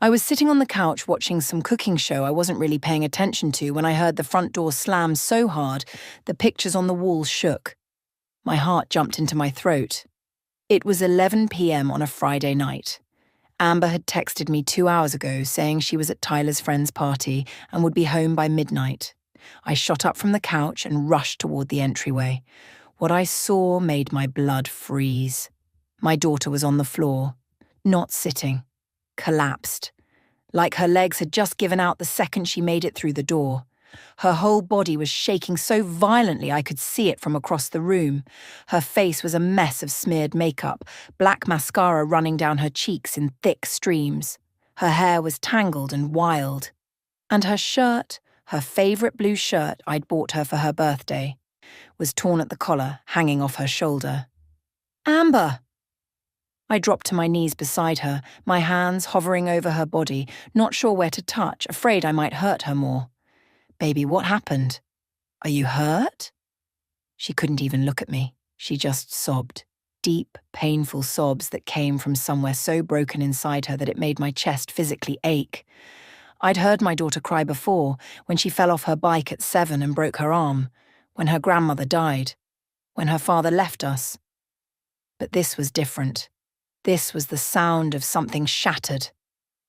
I was sitting on the couch watching some cooking show I wasn't really paying attention to when I heard the front door slam so hard the pictures on the walls shook. My heart jumped into my throat. It was 11 p.m. on a Friday night. Amber had texted me 2 hours ago saying she was at Tyler's friend's party and would be home by midnight. I shot up from the couch and rushed toward the entryway. What I saw made my blood freeze. My daughter was on the floor, not sitting, collapsed, like her legs had just given out the second she made it through the door. Her whole body was shaking so violently I could see it from across the room. Her face was a mess of smeared makeup, black mascara running down her cheeks in thick streams. Her hair was tangled and wild. And her shirt, her favourite blue shirt I'd bought her for her birthday, was torn at the collar, hanging off her shoulder. "Amber!" I dropped to my knees beside her, my hands hovering over her body, not sure where to touch, afraid I might hurt her more. "Baby, what happened? Are you hurt?" She couldn't even look at me. She just sobbed. Deep, painful sobs that came from somewhere so broken inside her that it made my chest physically ache. I'd heard my daughter cry before, when she fell off her bike at 7 and broke her arm, when her grandmother died, when her father left us. But this was different. This was the sound of something shattered.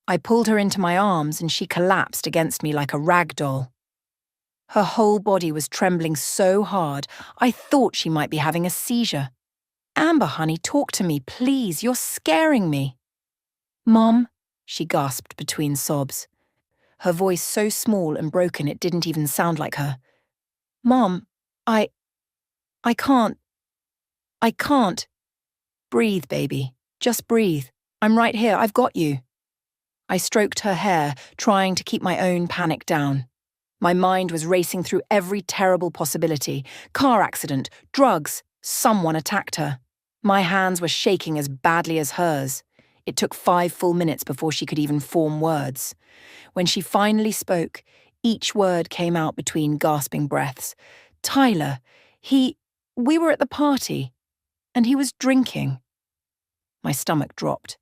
I pulled her into my arms and she collapsed against me like a rag doll. Her whole body was trembling so hard, I thought she might be having a seizure. "Amber, honey, talk to me, please. You're scaring me." "Mom," she gasped between sobs. Her voice so small and broken it didn't even sound like her. "Mom, I can't. I can't. Breathe, baby. Just breathe. I'm right here. I've got you." I stroked her hair, trying to keep my own panic down. My mind was racing through every terrible possibility. Car accident, drugs, someone attacked her. My hands were shaking as badly as hers. It took 5 full minutes before she could even form words. When she finally spoke, each word came out between gasping breaths. "Tyler, we were at the party, and he was drinking." My stomach dropped.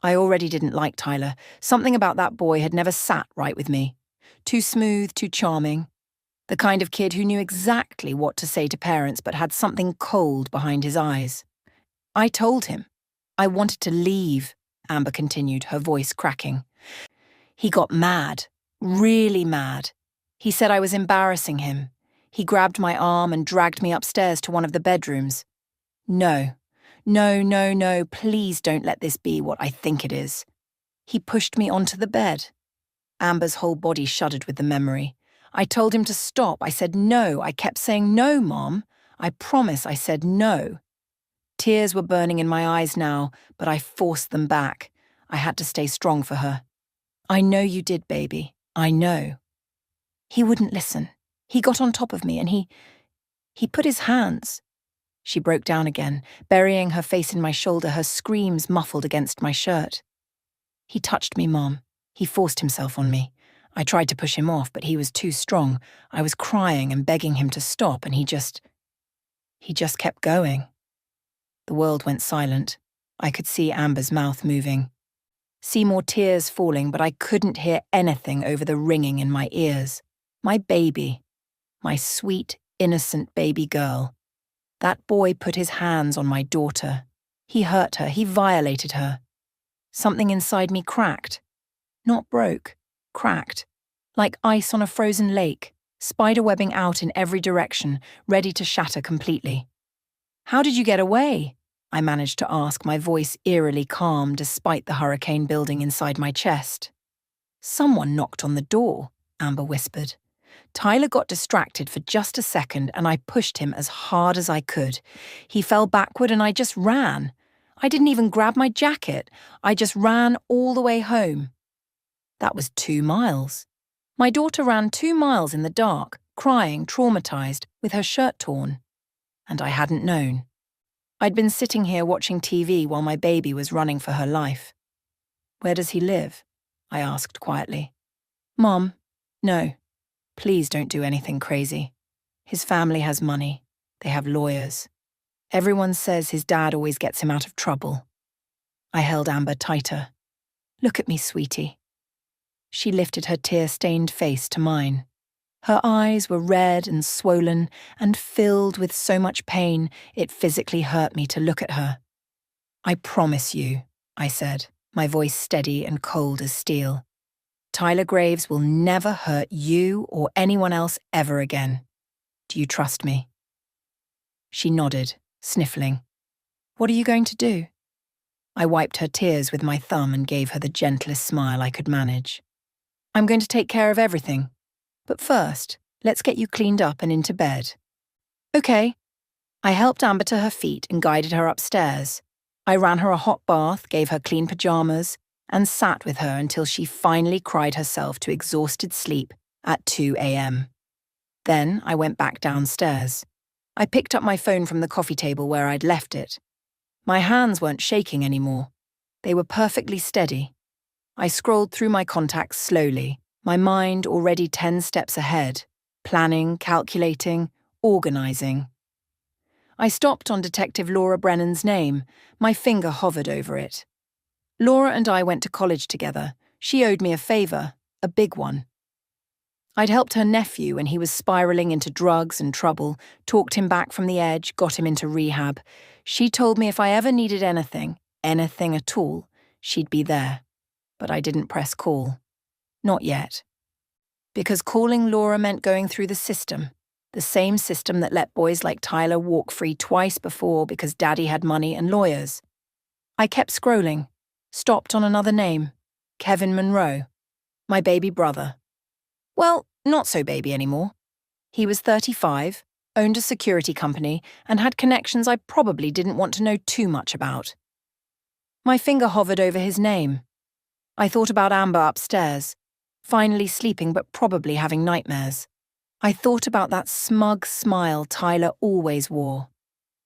I already didn't like Tyler. Something about that boy had never sat right with me. Too smooth, too charming. The kind of kid who knew exactly what to say to parents but had something cold behind his eyes. I told him. I wanted to leave, Amber continued, her voice cracking. He got mad, really mad. He said I was embarrassing him. He grabbed my arm and dragged me upstairs to one of the bedrooms. No, please don't let this be what I think it is. He pushed me onto the bed. Amber's whole body shuddered with the memory. I told him to stop. I said no. I kept saying no, Mom. I promise I said no. Tears were burning in my eyes now, but I forced them back. I had to stay strong for her. "I know you did, baby. I know." He wouldn't listen. He got on top of me and he put his hands. She broke down again, burying her face in my shoulder, her screams muffled against my shirt. "He touched me, Mom. He forced himself on me. I tried to push him off, but he was too strong. I was crying and begging him to stop, and he just kept going." The world went silent. I could see Amber's mouth moving. See more tears falling, but I couldn't hear anything over the ringing in my ears. My baby. My sweet, innocent baby girl. That boy put his hands on my daughter. He hurt her. He violated her. Something inside me cracked. Not broke. Cracked. Like ice on a frozen lake, spiderwebbing out in every direction, ready to shatter completely. "How did you get away?" I managed to ask, my voice eerily calm despite the hurricane building inside my chest. "Someone knocked on the door," Amber whispered. "Tyler got distracted for just a second and I pushed him as hard as I could. He fell backward and I just ran. I didn't even grab my jacket. I just ran all the way home." That was 2 miles. My daughter ran 2 miles in the dark, crying, traumatized, with her shirt torn. And I hadn't known. I'd been sitting here watching TV while my baby was running for her life. "Where does he live?" I asked quietly. "Mom, no. Please don't do anything crazy. His family has money. They have lawyers. Everyone says his dad always gets him out of trouble." I held Amber tighter. Look at me, sweetie. She lifted her tear-stained face to mine. Her eyes were red and swollen and filled with so much pain it physically hurt me to look at her. I promise you, I said, my voice steady and cold as steel. Tyler Graves will never hurt you or anyone else ever again. Do you trust me? She nodded, sniffling. What are you going to do? I wiped her tears with my thumb and gave her the gentlest smile I could manage. I'm going to take care of everything. But first, let's get you cleaned up and into bed. Okay. I helped Amber to her feet and guided her upstairs. I ran her a hot bath, gave her clean pajamas, and sat with her until she finally cried herself to exhausted sleep at 2 a.m. Then I went back downstairs. I picked up my phone from the coffee table where I'd left it. My hands weren't shaking anymore. They were perfectly steady. I scrolled through my contacts slowly, my mind already 10 steps ahead, planning, calculating, organizing. I stopped on Detective Laura Brennan's name. My finger hovered over it. Laura and I went to college together. She owed me a favor, a big one. I'd helped her nephew when he was spiraling into drugs and trouble, talked him back from the edge, got him into rehab. She told me if I ever needed anything at all, she'd be there. But I didn't press call. Not yet. Because calling Laura meant going through the system. The same system that let boys like Tyler walk free twice before because Daddy had money and lawyers. I kept scrolling, stopped on another name, Kevin Monroe, my baby brother. Well, not so baby anymore. He was 35, owned a security company, and had connections I probably didn't want to know too much about. My finger hovered over his name. I thought about Amber upstairs, finally sleeping but probably having nightmares. I thought about that smug smile Tyler always wore.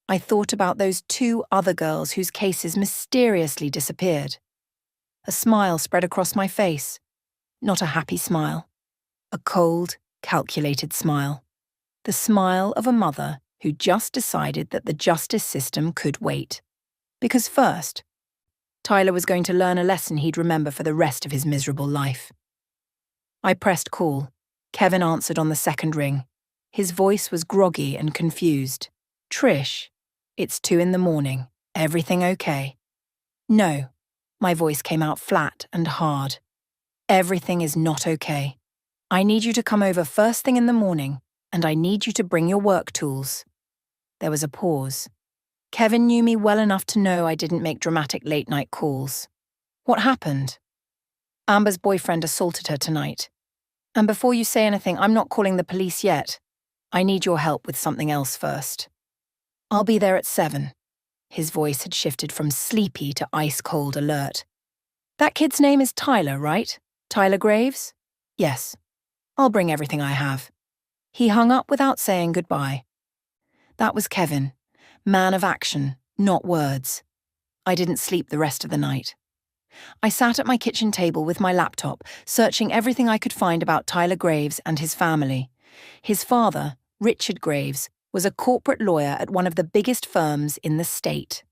I thought about those 2 other girls whose cases mysteriously disappeared. A smile spread across my face. Not a happy smile. A cold, calculated smile. The smile of a mother who just decided that the justice system could wait. Because first, Tyler was going to learn a lesson he'd remember for the rest of his miserable life. I pressed call. Kevin answered on the second ring. His voice was groggy and confused. Trish, it's 2 a.m. Everything okay? No. My voice came out flat and hard. Everything is not okay. I need you to come over first thing in the morning, and I need you to bring your work tools. There was a pause. Kevin knew me well enough to know I didn't make dramatic late-night calls. What happened? Amber's boyfriend assaulted her tonight. And before you say anything, I'm not calling the police yet. I need your help with something else first. I'll be there at 7. His voice had shifted from sleepy to ice-cold alert. That kid's name is Tyler, right? Tyler Graves? Yes. I'll bring everything I have. He hung up without saying goodbye. That was Kevin. Man of action, not words. I didn't sleep the rest of the night. I sat at my kitchen table with my laptop, searching everything I could find about Tyler Graves and his family. His father, Richard Graves, was a corporate lawyer at one of the biggest firms in the state.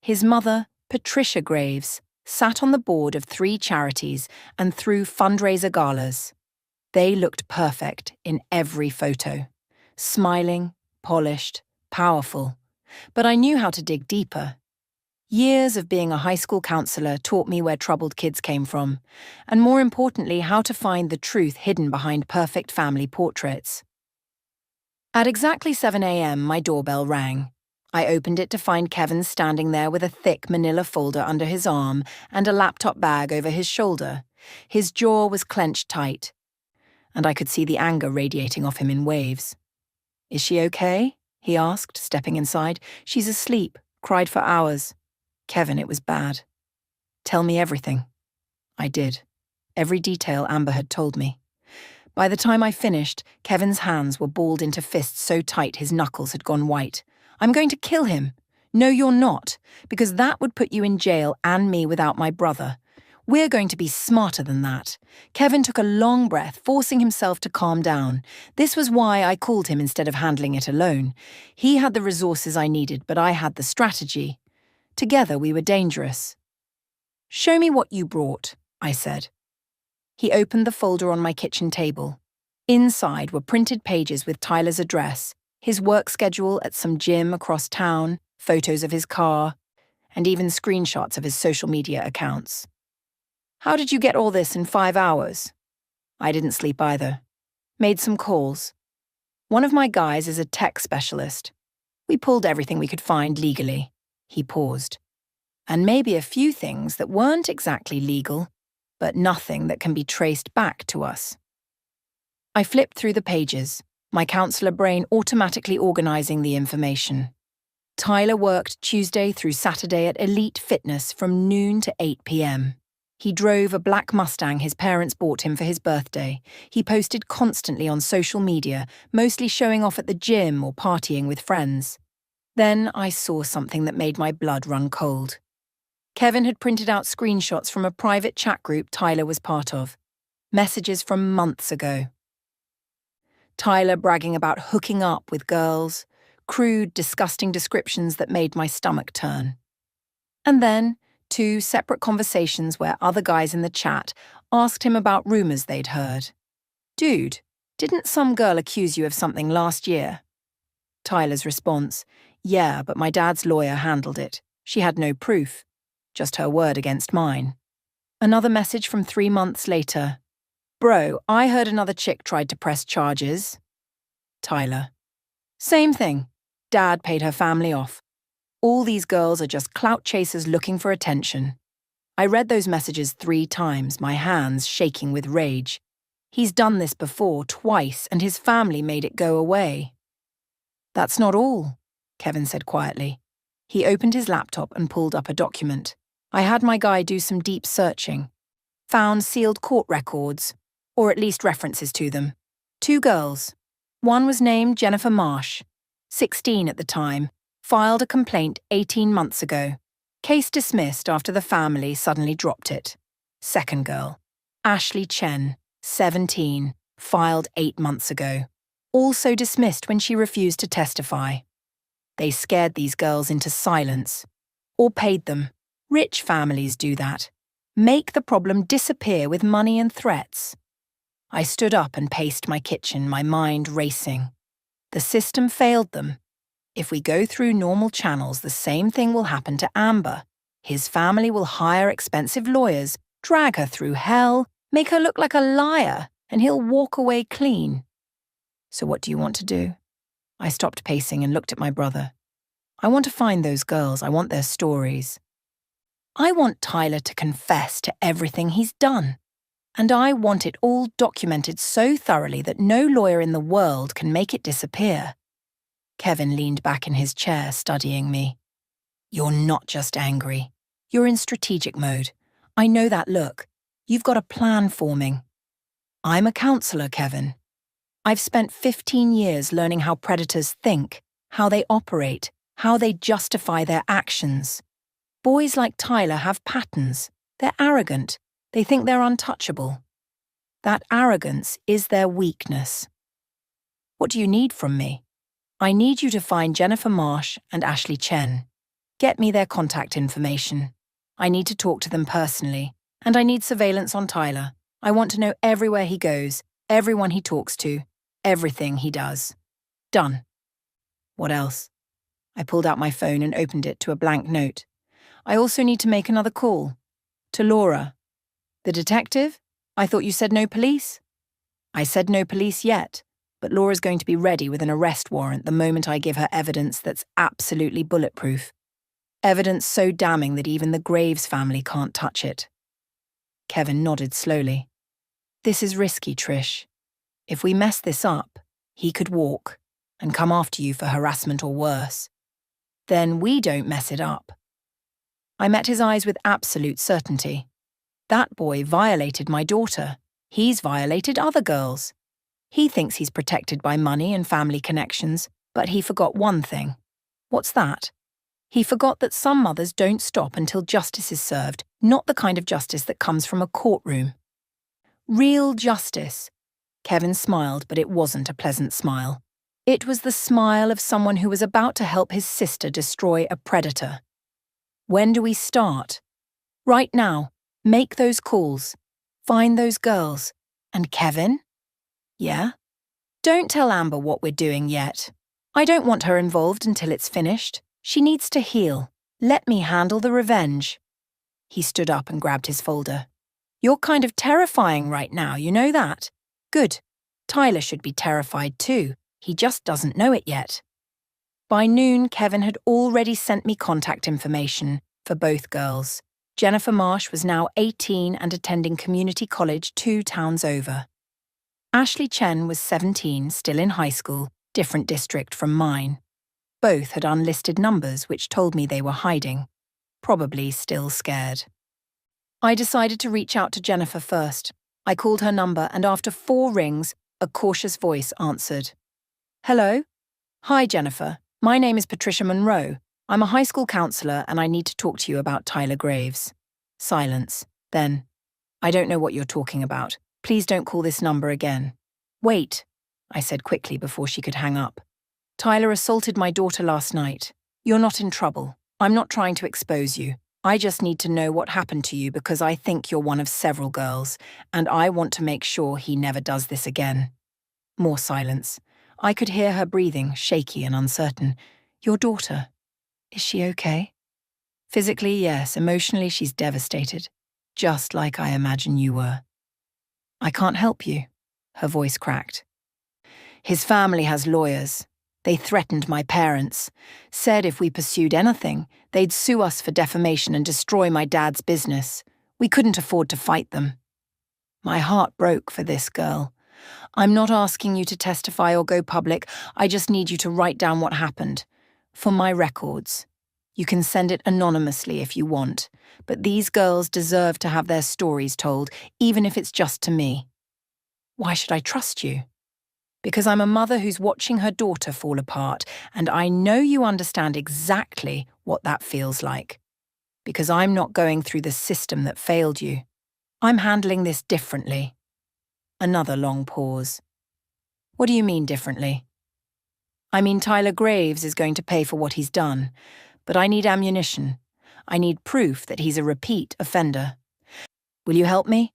His mother, Patricia Graves, sat on the board of 3 charities and threw fundraiser galas. They looked perfect in every photo. Smiling, polished, powerful. But I knew how to dig deeper. Years of being a high school counselor taught me where troubled kids came from, and more importantly, how to find the truth hidden behind perfect family portraits. At exactly 7 a.m., my doorbell rang. I opened it to find Kevin standing there with a thick manila folder under his arm and a laptop bag over his shoulder. His jaw was clenched tight, and I could see the anger radiating off him in waves. Is she okay? He asked, stepping inside. She's asleep, cried for hours. Kevin, it was bad. Tell me everything. I did. Every detail Amber had told me. By the time I finished, Kevin's hands were balled into fists so tight his knuckles had gone white. I'm going to kill him. No, you're not, because that would put you in jail and me without my brother. We're going to be smarter than that. Kevin took a long breath, forcing himself to calm down. This was why I called him instead of handling it alone. He had the resources I needed, but I had the strategy. Together we were dangerous. Show me what you brought. I said. He opened the folder on my kitchen table. Inside were printed pages with Tyler's address, his work schedule at some gym across town, photos of his car, and even screenshots of his social media accounts. How did you get all this in 5 hours? I didn't sleep either. Made some calls. One of my guys is a tech specialist. We pulled everything we could find legally. He paused. And maybe a few things that weren't exactly legal, but nothing that can be traced back to us. I flipped through the pages, my counselor brain automatically organizing the information. Tyler worked Tuesday through Saturday at Elite Fitness from noon to 8 p.m. He drove a black Mustang his parents bought him for his birthday. He posted constantly on social media, mostly showing off at the gym or partying with friends. Then I saw something that made my blood run cold. Kevin had printed out screenshots from a private chat group Tyler was part of. Messages from months ago. Tyler bragging about hooking up with girls, crude, disgusting descriptions that made my stomach turn. And then 2 separate conversations where other guys in the chat asked him about rumors they'd heard. Dude, didn't some girl accuse you of something last year? Tyler's response, yeah, but my dad's lawyer handled it. She had no proof, just her word against mine. Another message from 3 months later. Bro, I heard another chick tried to press charges. Tyler. Same thing. Dad paid her family off. All these girls are just clout chasers looking for attention. I read those messages 3 times, my hands shaking with rage. He's done this before, twice, and his family made it go away. That's not all, Kevin said quietly. He opened his laptop and pulled up a document. I had my guy do some deep searching. Found sealed court records, or at least references to them. 2 girls. One was named Jennifer Marsh, 16 at the time, filed a complaint 18 months ago. Case dismissed after the family suddenly dropped it. Second girl, Ashley Chen, 17, filed 8 months ago. Also dismissed when she refused to testify. They scared these girls into silence. Or paid them. Rich families do that. Make the problem disappear with money and threats. I stood up and paced my kitchen, my mind racing. The system failed them. If we go through normal channels, the same thing will happen to Amber. His family will hire expensive lawyers, drag her through hell, make her look like a liar, and he'll walk away clean. So what do you want to do? I stopped pacing and looked at my brother. I want to find those girls. I want their stories. I want Tyler to confess to everything he's done. And I want it all documented so thoroughly that no lawyer in the world can make it disappear. Kevin leaned back in his chair, studying me. You're not just angry. You're in strategic mode. I know that look. You've got a plan forming. I'm a counselor, Kevin. I've spent 15 years learning how predators think, how they operate, how they justify their actions. Boys like Tyler have patterns. They're arrogant. They think they're untouchable. That arrogance is their weakness. What do you need from me? I need you to find Jennifer Marsh and Ashley Chen. Get me their contact information. I need to talk to them personally, and I need surveillance on Tyler. I want to know everywhere he goes, everyone he talks to, everything he does. Done. What else? I pulled out my phone and opened it to a blank note. I also need to make another call. To Laura. The detective? I thought you said no police? I said no police yet, but Laura's going to be ready with an arrest warrant the moment I give her evidence that's absolutely bulletproof. Evidence so damning that even the Graves family can't touch it. Kevin nodded slowly. This is risky, Trish. If we mess this up, he could walk and come after you for harassment or worse. Then we don't mess it up. I met his eyes with absolute certainty. That boy violated my daughter. He's violated other girls. He thinks he's protected by money and family connections, but he forgot one thing. What's that? He forgot that some mothers don't stop until justice is served, not the kind of justice that comes from a courtroom. Real justice. Kevin smiled, but it wasn't a pleasant smile. It was the smile of someone who was about to help his sister destroy a predator. When do we start? Right now. Make those calls. Find those girls. And Kevin? Yeah? Don't tell Amber what we're doing yet. I don't want her involved until it's finished. She needs to heal. Let me handle the revenge. He stood up and grabbed his folder. You're kind of terrifying right now, you know that? Good. Tyler should be terrified too. He just doesn't know it yet. By noon, Kevin had already sent me contact information for both girls. Jennifer Marsh was now 18 and attending community college 2 towns over. Ashley Chen was 17, still in high school, different district from mine. Both had unlisted numbers which told me they were hiding, probably still scared. I decided to reach out to Jennifer first. I called her number and after 4 rings, a cautious voice answered. Hello? Hi, Jennifer. My name is Patricia Monroe. I'm a high school counselor and I need to talk to you about Tyler Graves. Silence. Then, I don't know what you're talking about. Please don't call this number again. Wait, I said quickly before she could hang up. Tyler assaulted my daughter last night. You're not in trouble. I'm not trying to expose you. I just need to know what happened to you because I think you're one of several girls, and I want to make sure he never does this again. More silence. I could hear her breathing, shaky and uncertain. Your daughter. Is she okay? Physically, yes. Emotionally, she's devastated. Just like I imagine you were. I can't help you. Her voice cracked. His family has lawyers. They threatened my parents. Said if we pursued anything, they'd sue us for defamation and destroy my dad's business. We couldn't afford to fight them. My heart broke for this girl. I'm not asking you to testify or go public. I just need you to write down what happened. For my records. You can send it anonymously if you want, but these girls deserve to have their stories told, even if it's just to me. Why should I trust you? Because I'm a mother who's watching her daughter fall apart, and I know you understand exactly what that feels like. Because I'm not going through the system that failed you. I'm handling this differently. Another long pause. What do you mean differently? I mean Tyler Graves is going to pay for what he's done, but I need ammunition. I need proof that he's a repeat offender. Will you help me?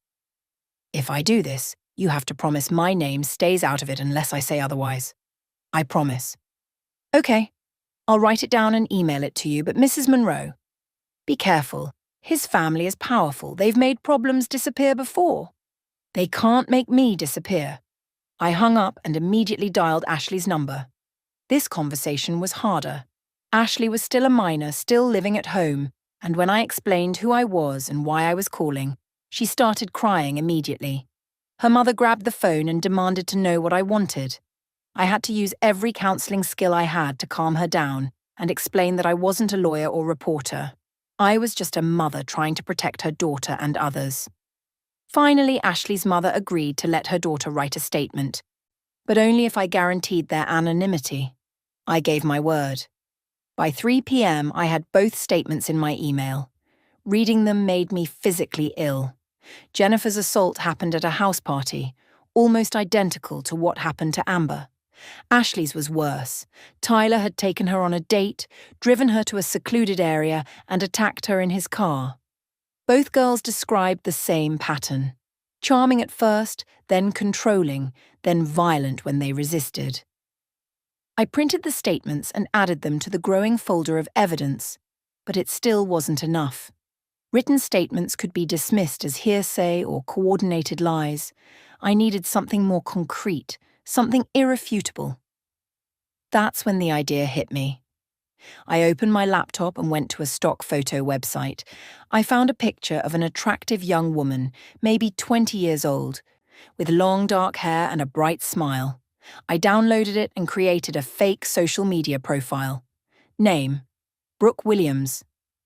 If I do this, you have to promise my name stays out of it unless I say otherwise. I promise. Okay, I'll write it down and email it to you, but Mrs. Monroe, be careful. His family is powerful. They've made problems disappear before. They can't make me disappear. I hung up and immediately dialed Ashley's number. This conversation was harder. Ashley was still a minor, still living at home, and when I explained who I was and why I was calling, she started crying immediately. Her mother grabbed the phone and demanded to know what I wanted. I had to use every counseling skill I had to calm her down and explain that I wasn't a lawyer or reporter. I was just a mother trying to protect her daughter and others. Finally, Ashley's mother agreed to let her daughter write a statement, but only if I guaranteed their anonymity. I gave my word. By 3 p.m., I had both statements in my email. Reading them made me physically ill. Jennifer's assault happened at a house party, almost identical to what happened to Amber. Ashley's was worse. Tyler had taken her on a date, driven her to a secluded area, and attacked her in his car. Both girls described the same pattern. Charming at first, then controlling, then violent when they resisted. I printed the statements and added them to the growing folder of evidence, but it still wasn't enough. Written statements could be dismissed as hearsay or coordinated lies. I needed something more concrete, something irrefutable. That's when the idea hit me. I opened my laptop and went to a stock photo website. I found a picture of an attractive young woman, maybe 20 years old, with long dark hair and a bright smile. I downloaded it and created a fake social media profile. Name: Brooke Williams.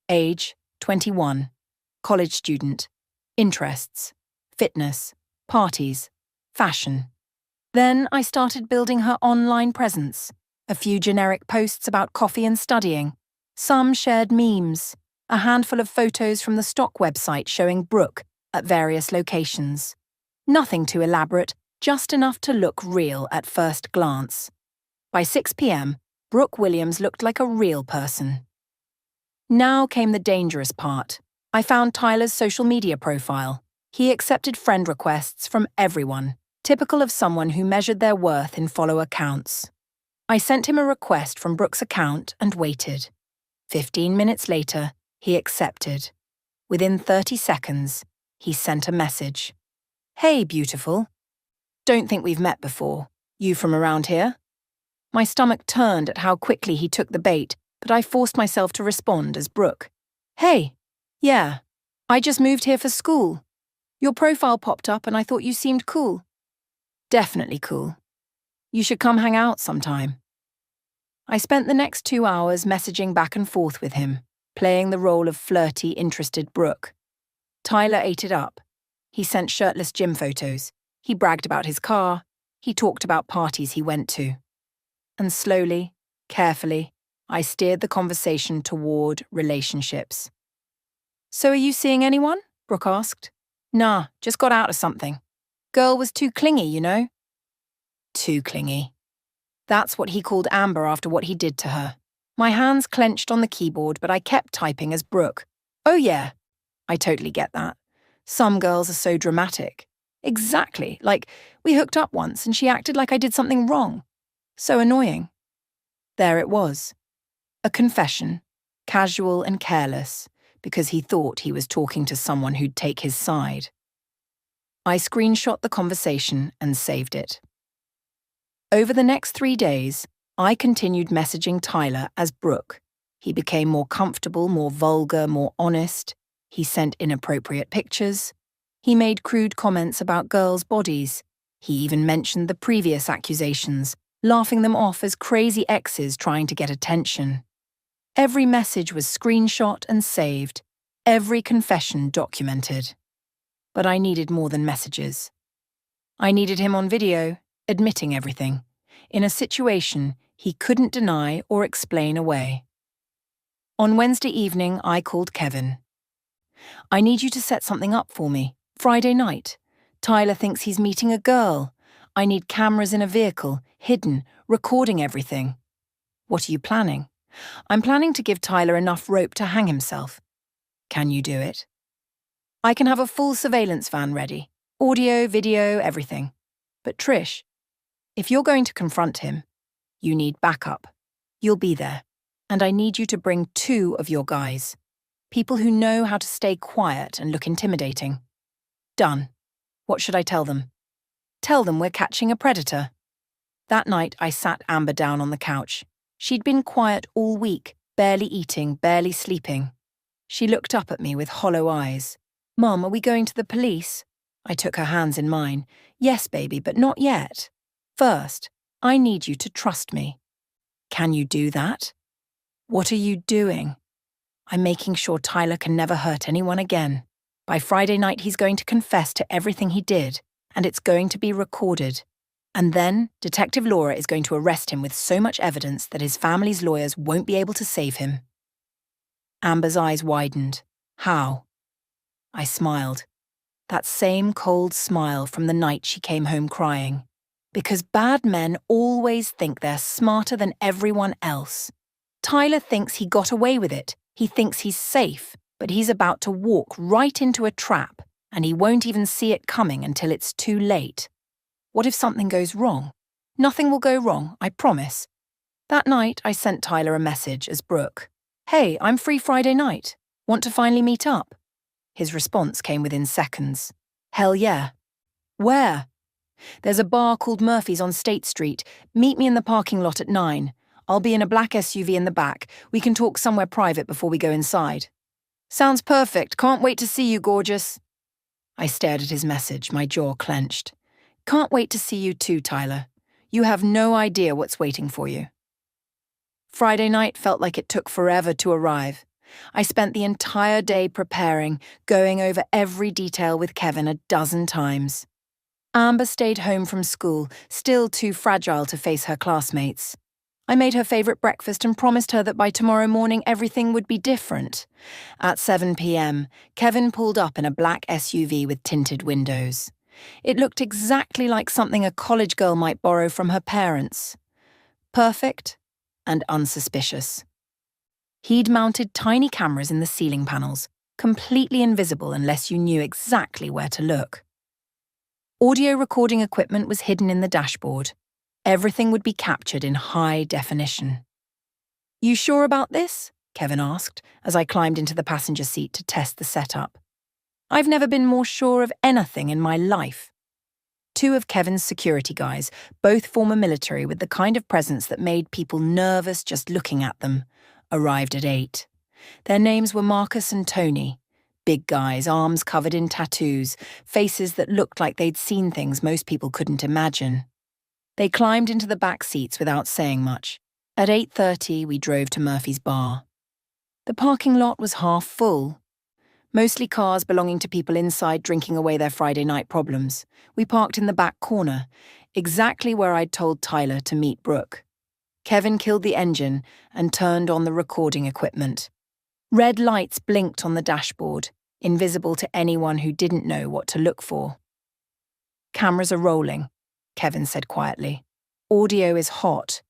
Age: 21. College student. Interests: fitness, parties, fashion. Then I started building her online presence. A few generic posts about coffee and studying. Some shared memes. A handful of photos from the stock website showing Brooke at various locations. Nothing too elaborate, just enough to look real at first glance. By 6 p.m., Brooke Williams looked like a real person. Now came the dangerous part. I found Tyler's social media profile. He accepted friend requests from everyone, typical of someone who measured their worth in follower counts. I sent him a request from Brooke's account and waited. 15 minutes later, he accepted. Within 30 seconds, he sent a message. "Hey, beautiful. Don't think we've met before. You from around here?" My stomach turned at how quickly he took the bait, but I forced myself to respond as Brooke. "Hey, yeah, I just moved here for school. Your profile popped up and I thought you seemed cool." "Definitely cool. You should come hang out sometime." I spent the next 2 hours messaging back and forth with him, playing the role of flirty, interested Brooke. Tyler ate it up. He sent shirtless gym photos. He bragged about his car. He talked about parties he went to. And slowly, carefully, I steered the conversation toward relationships. "So are you seeing anyone?" Brooke asked. "Nah, just got out of something. Girl was too clingy, you know." Too clingy. That's what he called Amber after what he did to her. My hands clenched on the keyboard, but I kept typing as Brooke. "Oh yeah, I totally get that. Some girls are so dramatic. Exactly, like we hooked up once and she acted like I did something wrong. So annoying." There it was. A confession, casual and careless, because he thought he was talking to someone who'd take his side. I screenshot the conversation and saved it. Over the next 3 days, I continued messaging Tyler as Brooke. He became more comfortable, more vulgar, more honest. He sent inappropriate pictures. He made crude comments about girls' bodies. He even mentioned the previous accusations, laughing them off as crazy exes trying to get attention. Every message was screenshot and saved, every confession documented. But I needed more than messages. I needed him on video, admitting everything, in a situation he couldn't deny or explain away. On Wednesday evening, I called Kevin. "I need you to set something up for me. Friday night. Tyler thinks he's meeting a girl. I need cameras in a vehicle, hidden, recording everything." "What are you planning?" "I'm planning to give Tyler enough rope to hang himself." "Can you do it?" "I can have a full surveillance van ready. Audio, video, everything. But Trish, if you're going to confront him, you need backup. You'll be there. And I need you to bring 2 of your guys. People who know how to stay quiet and look intimidating." "Done. What should I tell them?" "Tell them we're catching a predator." That night, I sat Amber down on the couch. She'd been quiet all week, barely eating, barely sleeping. She looked up at me with hollow eyes. "Mum, are we going to the police?" I took her hands in mine. "Yes, baby, but not yet. First, I need you to trust me." "Can you do that?" "What are you doing?" "I'm making sure Tyler can never hurt anyone again. By Friday night, he's going to confess to everything he did, and it's going to be recorded. And then, Detective Laura is going to arrest him with so much evidence that his family's lawyers won't be able to save him." Amber's eyes widened. "How?" I smiled. That same cold smile from the night she came home crying. Because bad men always think they're smarter than everyone else. Tyler thinks he got away with it. He thinks he's safe, but he's about to walk right into a trap, and he won't even see it coming until it's too late. What if something goes wrong? Nothing will go wrong, I promise. That night, I sent Tyler a message as Brooke. "Hey, I'm free Friday night. Want to finally meet up?" His response came within seconds. "Hell yeah." "Where?" "There's a bar called Murphy's on State Street. Meet me in the parking lot at 9. I'll be in a black SUV in the back. We can talk somewhere private before we go inside." "Sounds perfect. Can't wait to see you, gorgeous." I stared at his message, my jaw clenched. "Can't wait to see you too, Tyler. You have no idea what's waiting for you." Friday night felt like it took forever to arrive. I spent the entire day preparing, going over every detail with Kevin a dozen times. Amber stayed home from school, still too fragile to face her classmates. I made her favorite breakfast and promised her that by tomorrow morning everything would be different. At 7 p.m., Kevin pulled up in a black SUV with tinted windows. It looked exactly like something a college girl might borrow from her parents. Perfect and unsuspicious. He'd mounted tiny cameras in the ceiling panels, completely invisible unless you knew exactly where to look. Audio recording equipment was hidden in the dashboard. Everything would be captured in high definition. "You sure about this?" Kevin asked, as I climbed into the passenger seat to test the setup. "I've never been more sure of anything in my life." Two of Kevin's security guys, both former military with the kind of presence that made people nervous just looking at them, arrived at 8. Their names were Marcus and Tony. Big guys, arms covered in tattoos, faces that looked like they'd seen things most people couldn't imagine. They climbed into the back seats without saying much. At 8:30, we drove to Murphy's Bar. The parking lot was half full. Mostly cars belonging to people inside drinking away their Friday night problems. We parked in the back corner, exactly where I'd told Tyler to meet Brooke. Kevin killed the engine and turned on the recording equipment. Red lights blinked on the dashboard, invisible to anyone who didn't know what to look for. "Cameras are rolling," Kevin said quietly. "Audio is hot.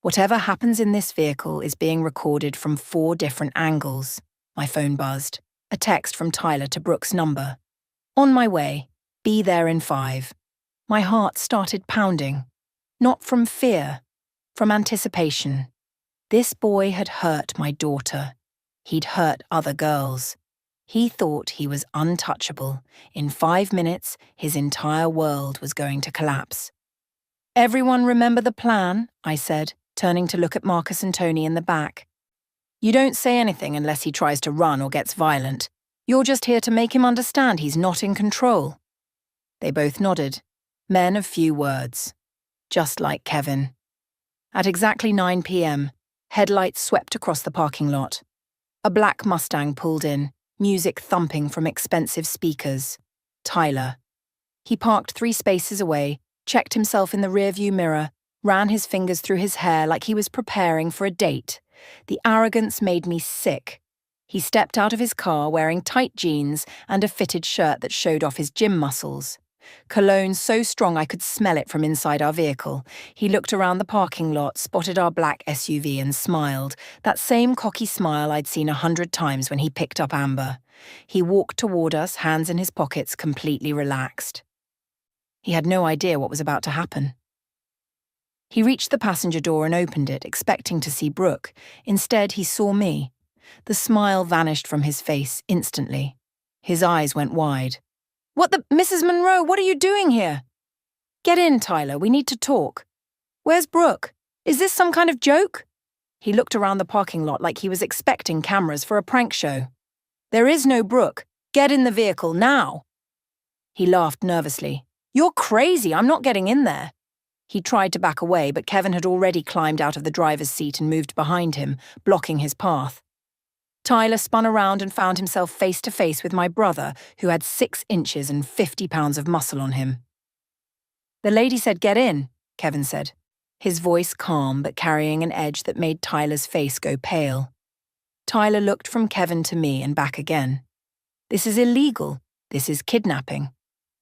Whatever happens in this vehicle is being recorded from 4 different angles." My phone buzzed. A text from Tyler to Brooke's number. "On my way. Be there in 5. My heart started pounding. Not from fear, from anticipation. This boy had hurt my daughter. He'd hurt other girls. He thought he was untouchable. In 5 minutes, his entire world was going to collapse. "Everyone remember the plan?" I said, turning to look at Marcus and Tony in the back. "You don't say anything unless he tries to run or gets violent. You're just here to make him understand he's not in control." They both nodded. Men of few words. Just like Kevin. At exactly 9 p.m., headlights swept across the parking lot. A black Mustang pulled in, music thumping from expensive speakers. Tyler. He parked 3 spaces away, checked himself in the rearview mirror, ran his fingers through his hair like he was preparing for a date. The arrogance made me sick. He stepped out of his car wearing tight jeans and a fitted shirt that showed off his gym muscles. Cologne so strong I could smell it from inside our vehicle. He looked around the parking lot, spotted our black SUV and smiled, that same cocky smile I'd seen 100 times when he picked up Amber. He walked toward us, hands in his pockets, completely relaxed. He had no idea what was about to happen. He reached the passenger door and opened it, expecting to see Brooke. Instead, he saw me. The smile vanished from his face instantly. His eyes went wide. Mrs. Monroe, what are you doing here?" "Get in, Tyler, we need to talk." "Where's Brooke? Is this some kind of joke?" He looked around the parking lot like he was expecting cameras for a prank show. "There is no Brooke. Get in the vehicle now." He laughed nervously. "You're crazy, I'm not getting in there." He tried to back away, but Kevin had already climbed out of the driver's seat and moved behind him, blocking his path. Tyler spun around and found himself face to face with my brother, who had 6 inches and 50 pounds of muscle on him. "The lady said get in," Kevin said, his voice calm but carrying an edge that made Tyler's face go pale. Tyler looked from Kevin to me and back again. "This is illegal. This is kidnapping.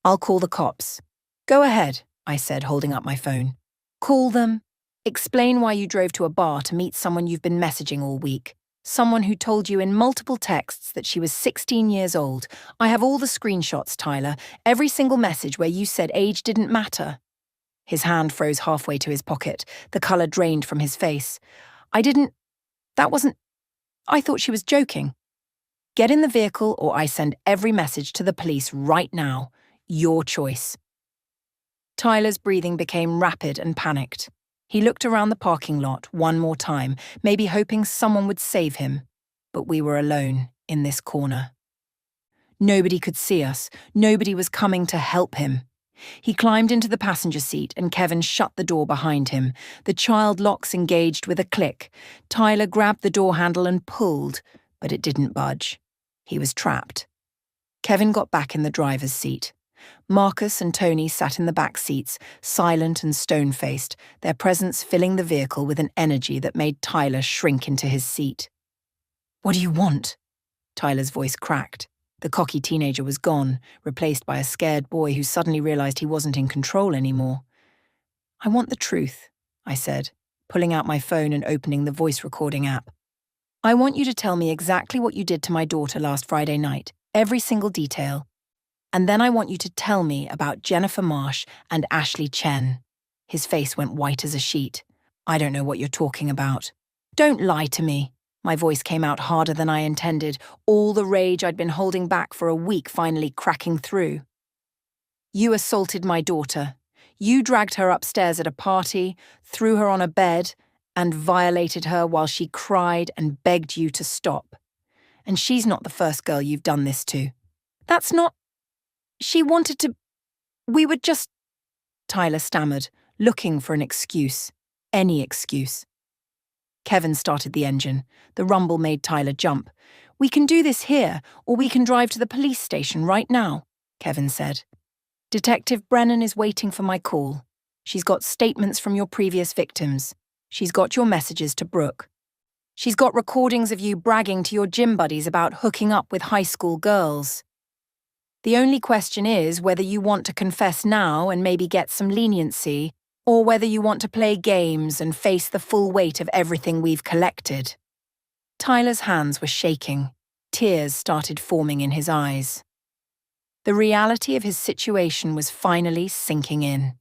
I'll call the cops." "Go ahead," I said, holding up my phone. "Call them. Explain why you drove to a bar to meet someone you've been messaging all week. Someone who told you in multiple texts that she was 16 years old. I have all the screenshots, Tyler. Every single message where you said age didn't matter." His hand froze halfway to his pocket. The colour drained from his face. I thought she was joking. "Get in the vehicle or I send every message to the police right now. Your choice." Tyler's breathing became rapid and panicked. He looked around the parking lot one more time, maybe hoping someone would save him. But we were alone in this corner. Nobody could see us. Nobody was coming to help him. He climbed into the passenger seat and Kevin shut the door behind him. The child locks engaged with a click. Tyler grabbed the door handle and pulled, but it didn't budge. He was trapped. Kevin got back in the driver's seat. Marcus and Tony sat in the back seats, silent and stone-faced, their presence filling the vehicle with an energy that made Tyler shrink into his seat. "What do you want?" Tyler's voice cracked. The cocky teenager was gone, replaced by a scared boy who suddenly realized he wasn't in control anymore. "I want the truth," I said, pulling out my phone and opening the voice recording app. I want you to tell me exactly what you did to my daughter last Friday night, every single detail. And then I want you to tell me about Jennifer Marsh and Ashley Chen. His face went white as a sheet. I don't know what you're talking about. Don't lie to me. My voice came out harder than I intended, all the rage I'd been holding back for a week finally cracking through. You assaulted my daughter. You dragged her upstairs at a party, threw her on a bed, and violated her while she cried and begged you to stop. And she's not the first girl you've done this to. That's not... She wanted to... We were just... Tyler stammered, looking for an excuse. Any excuse. Kevin started the engine. The rumble made Tyler jump. We can do this here, or we can drive to the police station right now, Kevin said. Detective Brennan is waiting for my call. She's got statements from your previous victims. She's got your messages to Brooke. She's got recordings of you bragging to your gym buddies about hooking up with high school girls. The only question is whether you want to confess now and maybe get some leniency, or whether you want to play games and face the full weight of everything we've collected. Tyler's hands were shaking. Tears started forming in his eyes. The reality of his situation was finally sinking in.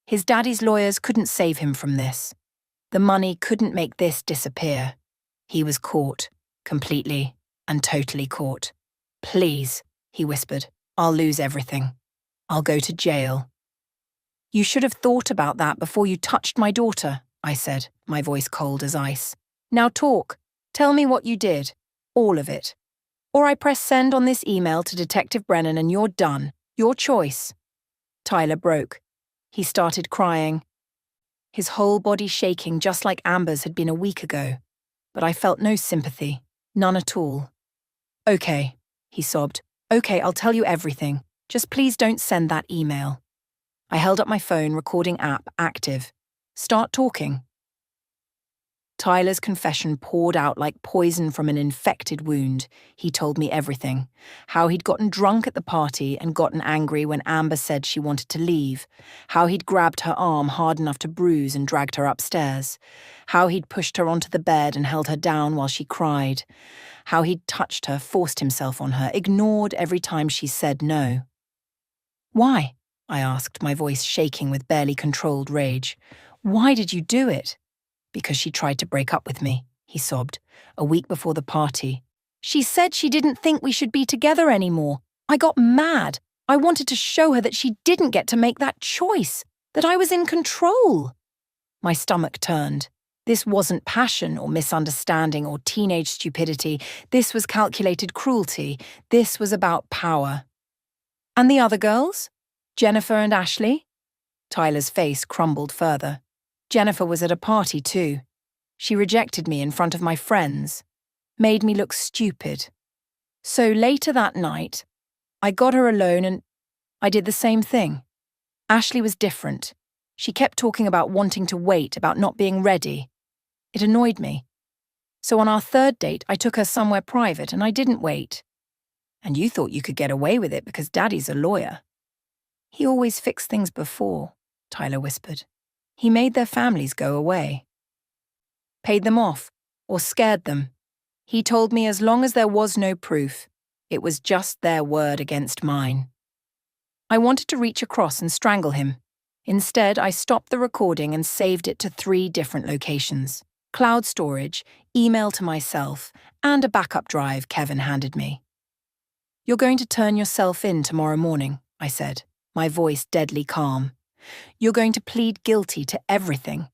His daddy's lawyers couldn't save him from this. The money couldn't make this disappear. He was caught, completely and totally caught. Please, he whispered, I'll lose everything. I'll go to jail. You should have thought about that before you touched my daughter, I said, my voice cold as ice. Now talk. Tell me what you did. All of it. Or I press send on this email to Detective Brennan and you're done. Your choice. Tyler broke. He started crying. His whole body shaking just like Amber's had been a week ago. But I felt no sympathy. None at all. Okay, he sobbed. Okay, I'll tell you everything. Just please don't send that email. I held up my phone, recording app active. Start talking. Tyler's confession poured out like poison from an infected wound. He told me everything. How he'd gotten drunk at the party and gotten angry when Amber said she wanted to leave. How he'd grabbed her arm hard enough to bruise and dragged her upstairs. How he'd pushed her onto the bed and held her down while she cried. How he'd touched her, forced himself on her, ignored every time she said no. Why? I asked, my voice shaking with barely controlled rage. Why did you do it? Because she tried to break up with me, he sobbed, a week before the party. She said she didn't think we should be together anymore. I got mad. I wanted to show her that she didn't get to make that choice, that I was in control. My stomach turned. This wasn't passion or misunderstanding or teenage stupidity. This was calculated cruelty. This was about power. And the other girls? Jennifer and Ashley? Tyler's face crumbled further. Jennifer was at a party too. She rejected me in front of my friends, made me look stupid. So later that night, I got her alone and I did the same thing. Ashley was different. She kept talking about wanting to wait, about not being ready. It annoyed me. So on our third date, I took her somewhere private and I didn't wait. And you thought you could get away with it because Daddy's a lawyer. He always fixed things before, Tyler whispered. He made their families go away. Paid them off, or scared them. He told me as long as there was no proof, it was just their word against mine. I wanted to reach across and strangle him. Instead, I stopped the recording and saved it to 3 different locations. Cloud storage, email to myself, and a backup drive Kevin handed me. You're going to turn yourself in tomorrow morning, I said, my voice deadly calm. You're going to plead guilty to everything.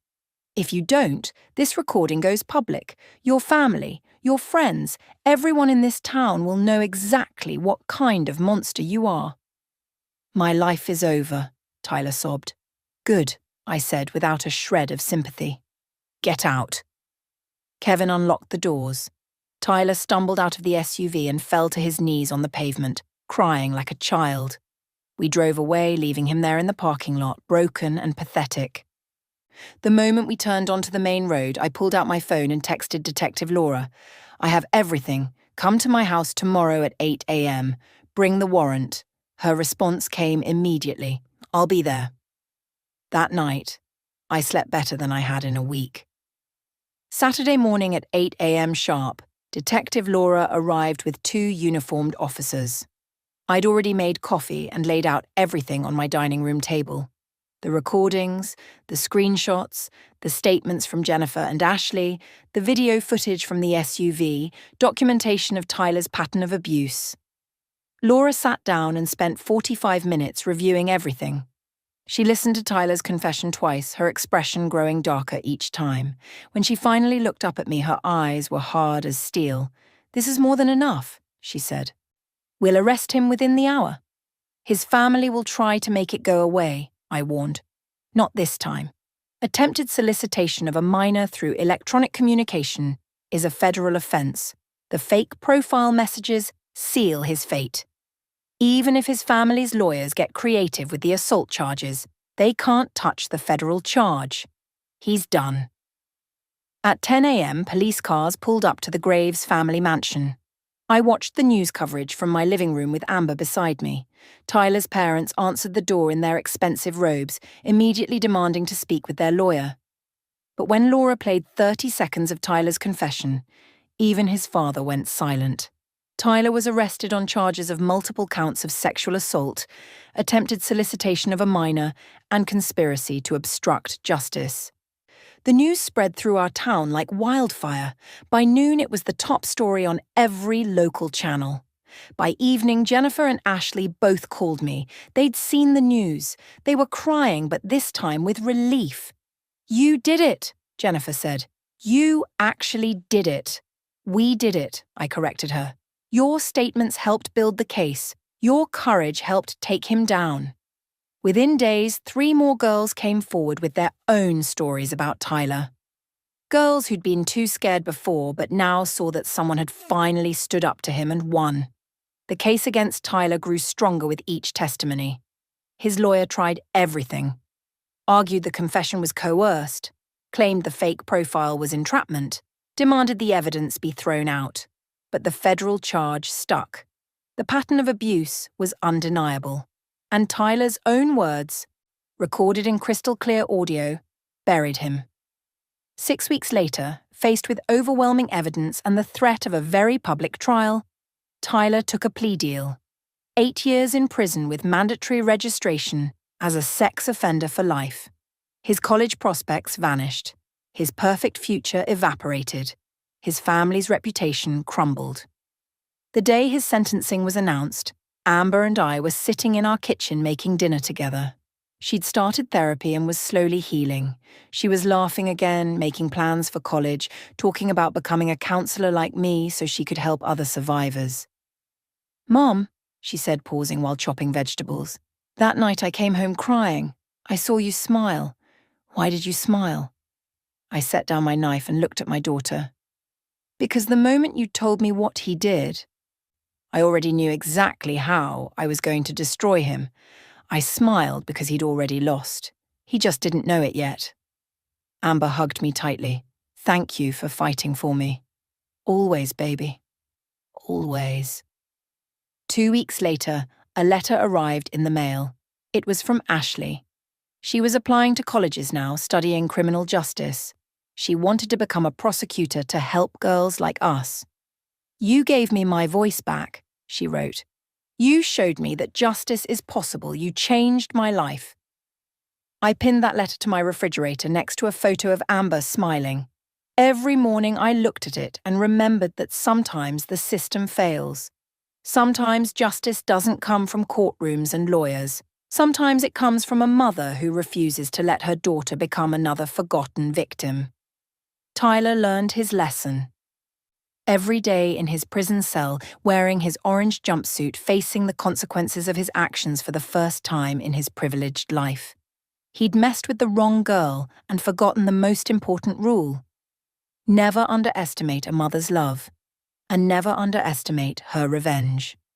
If you don't, this recording goes public. Your family, your friends, everyone in this town will know exactly what kind of monster you are. My life is over, Tyler sobbed. Good, I said without a shred of sympathy. Get out. Kevin unlocked the doors. Tyler stumbled out of the SUV and fell to his knees on the pavement, crying like a child. We drove away, leaving him there in the parking lot, broken and pathetic. The moment we turned onto the main road, I pulled out my phone and texted Detective Laura. I have everything. Come to my house tomorrow at 8 a.m. Bring the warrant. Her response came immediately. I'll be there. That night, I slept better than I had in a week. Saturday morning at 8 a.m. sharp, Detective Laura arrived with 2 uniformed officers. I'd already made coffee and laid out everything on my dining room table. The recordings, the screenshots, the statements from Jennifer and Ashley, the video footage from the SUV, documentation of Tyler's pattern of abuse. Laura sat down and spent 45 minutes reviewing everything. She listened to Tyler's confession twice, her expression growing darker each time. When she finally looked up at me, her eyes were hard as steel. "This is more than enough," she said. "We'll arrest him within the hour." "His family will try to make it go away," I warned. "Not this time. Attempted solicitation of a minor through electronic communication is a federal offense. The fake profile messages seal his fate. Even if his family's lawyers get creative with the assault charges, they can't touch the federal charge. He's done." At 10 a.m., police cars pulled up to the Graves family mansion. I watched the news coverage from my living room with Amber beside me. Tyler's parents answered the door in their expensive robes, immediately demanding to speak with their lawyer. But when Laura played 30 seconds of Tyler's confession, even his father went silent. Tyler was arrested on charges of multiple counts of sexual assault, attempted solicitation of a minor, and conspiracy to obstruct justice. The news spread through our town like wildfire. By noon, it was the top story on every local channel. By evening, Jennifer and Ashley both called me. They'd seen the news. They were crying, but this time with relief. "You did it," Jennifer said. "You actually did it." "We did it," I corrected her. "Your statements helped build the case. Your courage helped take him down." Within days, 3 more girls came forward with their own stories about Tyler. Girls who'd been too scared before but now saw that someone had finally stood up to him and won. The case against Tyler grew stronger with each testimony. His lawyer tried everything. Argued the confession was coerced, claimed the fake profile was entrapment, demanded the evidence be thrown out. But the federal charge stuck. The pattern of abuse was undeniable. And Tyler's own words, recorded in crystal-clear audio, buried him. 6 weeks later, faced with overwhelming evidence and the threat of a very public trial, Tyler took a plea deal. 8 years in prison with mandatory registration as a sex offender for life. His college prospects vanished. His perfect future evaporated. His family's reputation crumbled. The day his sentencing was announced, Amber and I were sitting in our kitchen making dinner together. She'd started therapy and was slowly healing. She was laughing again, making plans for college, talking about becoming a counselor like me so she could help other survivors. "Mom," she said, pausing while chopping vegetables, "that night I came home crying. I saw you smile. Why did you smile?" I set down my knife and looked at my daughter. "Because the moment you told me what he did, I already knew exactly how I was going to destroy him. I smiled because he'd already lost. He just didn't know it yet." Amber hugged me tightly. "Thank you for fighting for me. Always, baby. Always." 2 weeks later, a letter arrived in the mail. It was from Ashley. She was applying to colleges now, studying criminal justice. She wanted to become a prosecutor to help girls like us. "You gave me my voice back," she wrote. "You showed me that justice is possible. You changed my life." I pinned that letter to my refrigerator next to a photo of Amber smiling. Every morning I looked at it and remembered that sometimes the system fails. Sometimes justice doesn't come from courtrooms and lawyers. Sometimes it comes from a mother who refuses to let her daughter become another forgotten victim. Tyler learned his lesson. Every day in his prison cell, wearing his orange jumpsuit, facing the consequences of his actions for the first time in his privileged life. He'd messed with the wrong girl and forgotten the most important rule. Never underestimate a mother's love, and never underestimate her revenge.